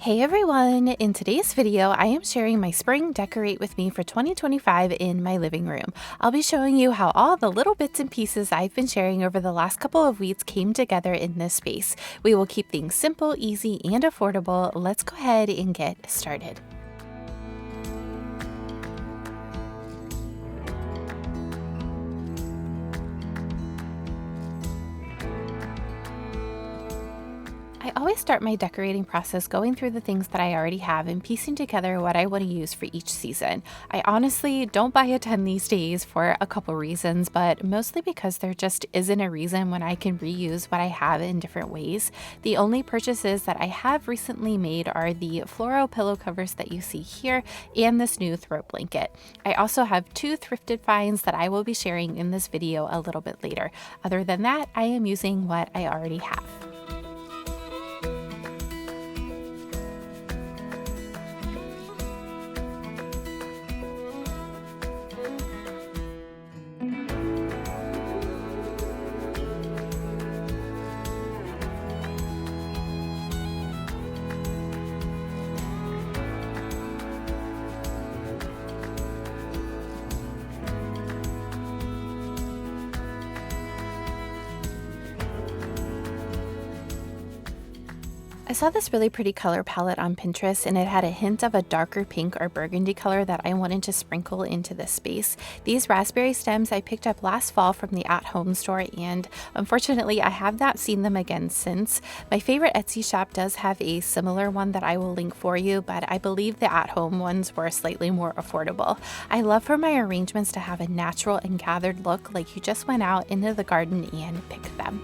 Hey everyone! In today's video, I am sharing my spring decorate with me for 2025 in my living room. I'll be showing you how all the little bits and pieces I've been sharing over the last couple of weeks came together in this space. We will keep things simple, easy, and affordable. Let's go ahead and get started. I always start my decorating process going through the things that I already have and piecing together what I want to use for each season. I honestly don't buy a ton these days for a couple reasons, but mostly because there just isn't a reason when I can reuse what I have in different ways. The only purchases that I have recently made are the Floral pillow covers that you see here and this new throw blanket. I also have two thrifted finds that I will be sharing in this video a little bit later. Other than that, I am using what I already have. I saw this really pretty color palette on Pinterest and it had a hint of a darker pink or burgundy color that I wanted to sprinkle into this space. These raspberry stems I picked up last fall from the at-home store, and unfortunately I have not seen them again since. My favorite Etsy shop does have a similar one that I will link for you, but I believe the at-home ones were slightly more affordable. I love for my arrangements to have a natural and gathered look, like you just went out into the garden and picked them.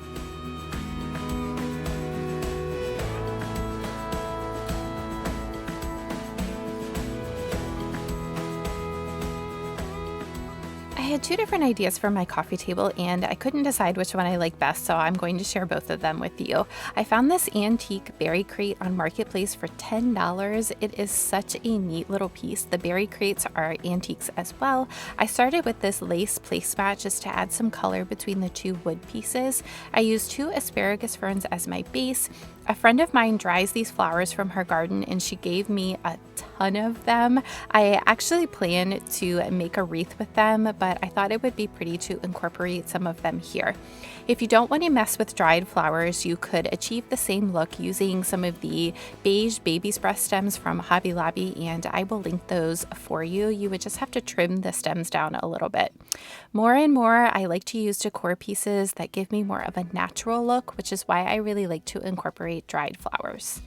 I had two different ideas for my coffee table and I couldn't decide which one I like best, so I'm going to share both of them with you. I found this antique berry crate on Marketplace for $10. It is such a neat little piece. The berry crates are antiques as well. I started with this lace placemat just to add some color between the two wood pieces. I used two asparagus ferns as my base. A friend of mine dries these flowers from her garden and she gave me a ton of them. I actually plan to make a wreath with them, but I thought it would be pretty to incorporate some of them here. If you don't want to mess with dried flowers, you could achieve the same look using some of the beige baby's breath stems from Hobby Lobby, and I will link those for you. You would just have to trim the stems down a little bit. More and more, I like to use decor pieces that give me more of a natural look, which is why I really like to incorporate dried flowers.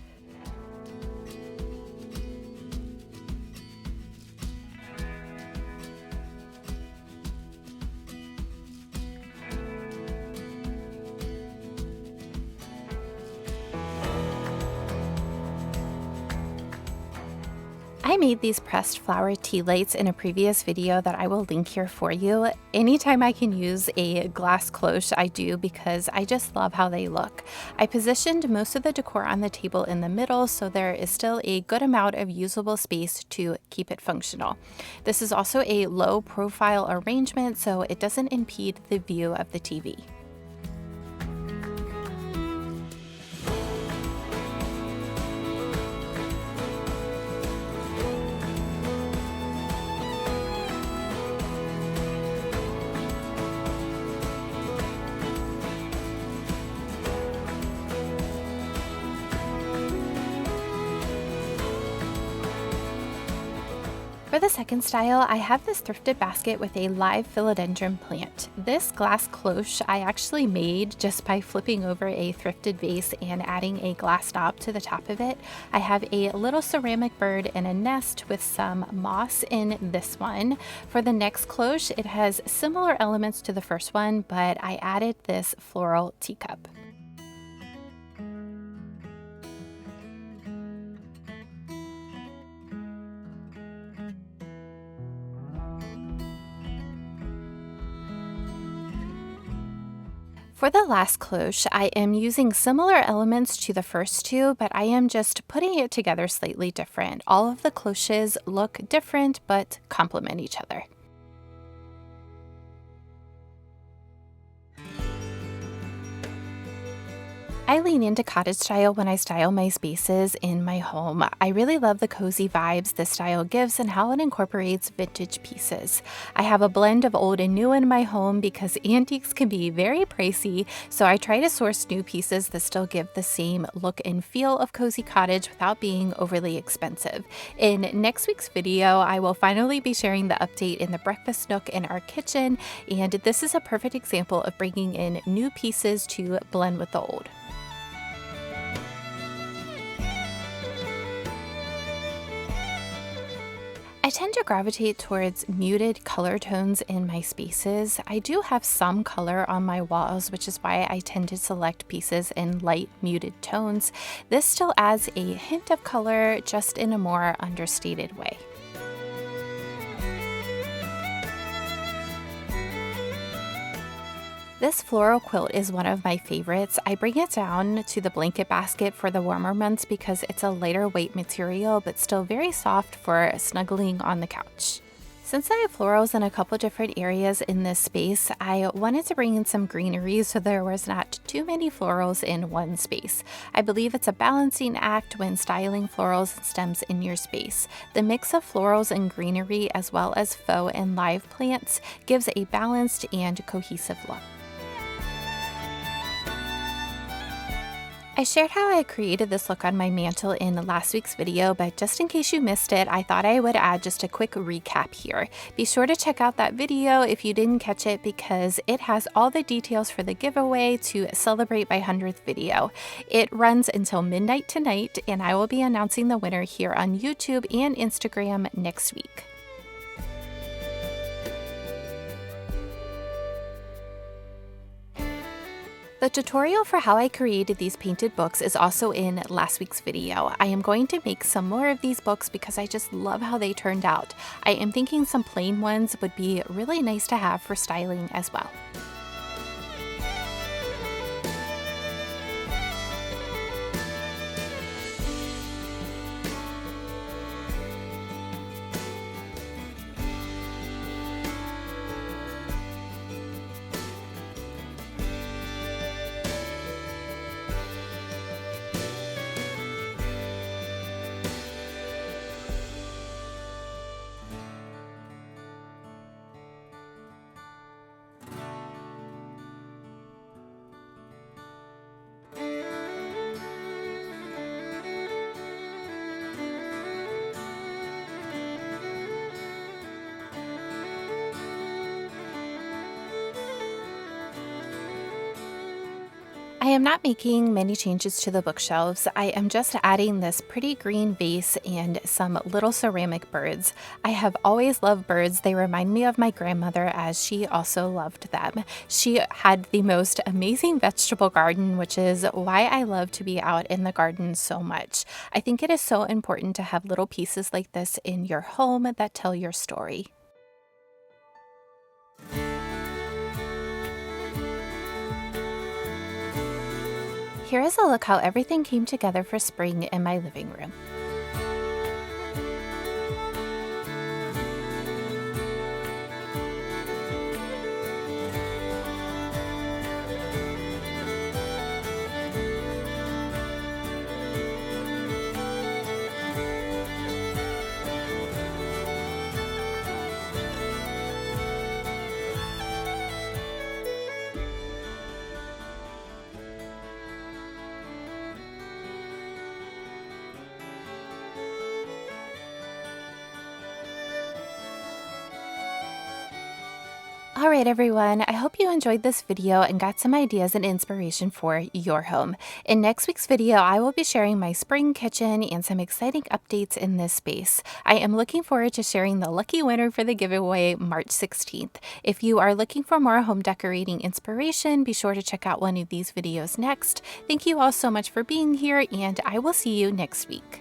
I made these pressed flower tea lights in a previous video that I will link here for you. Anytime I can use a glass cloche, I do, because I just love how they look. I positioned most of the decor on the table in the middle, so there is still a good amount of usable space to keep it functional. This is also a low profile arrangement, so it doesn't impede the view of the TV. For the second style, I have this thrifted basket with a live philodendron plant. This glass cloche I actually made just by flipping over a thrifted vase and adding a glass knob to the top of it. I have a little ceramic bird and a nest with some moss in this one. For the next cloche, it has similar elements to the first one, but I added this floral teacup. For the last cloche, I am using similar elements to the first two, but I am just putting it together slightly different. All of the cloches look different, but complement each other. I lean into cottage style when I style my spaces in my home. I really love the cozy vibes this style gives and how it incorporates vintage pieces. I have a blend of old and new in my home because antiques can be very pricey, so I try to source new pieces that still give the same look and feel of cozy cottage without being overly expensive. In next week's video, I will finally be sharing the update in the breakfast nook in our kitchen, and this is a perfect example of bringing in new pieces to blend with the old. I tend to gravitate towards muted color tones in my spaces. I do have some color on my walls, which is why I tend to select pieces in light muted tones. This still adds a hint of color, just in a more understated way. This floral quilt is one of my favorites. I bring it down to the blanket basket for the warmer months because it's a lighter weight material but still very soft for snuggling on the couch. Since I have florals in a couple different areas in this space, I wanted to bring in some greenery so there was not too many florals in one space. I believe it's a balancing act when styling florals and stems in your space. The mix of florals and greenery as well as faux and live plants gives a balanced and cohesive look. I shared how I created this look on my mantle in last week's video, but just in case you missed it, I thought I would add just a quick recap here. Be sure to check out that video if you didn't catch it because it has all the details for the giveaway to celebrate my 100th video. It runs until midnight tonight, and I will be announcing the winner here on YouTube and Instagram next week. The tutorial for how I created these painted books is also in last week's video. I am going to make some more of these books because I just love how they turned out. I am thinking some plain ones would be really nice to have for styling as well. I am not making many changes to the bookshelves. I am just adding this pretty green vase and some little ceramic birds. I have always loved birds. They remind me of my grandmother as she also loved them. She had the most amazing vegetable garden, which is why I love to be out in the garden so much. I think it is so important to have little pieces like this in your home that tell your story. Here is a look how everything came together for spring in my living room. Alright everyone, I hope you enjoyed this video and got some ideas and inspiration for your home. In next week's video, I will be sharing my spring kitchen and some exciting updates in this space. I am looking forward to sharing the lucky winner for the giveaway March 16th. If you are looking for more home decorating inspiration, be sure to check out one of these videos next. Thank you all so much for being here, and I will see you next week.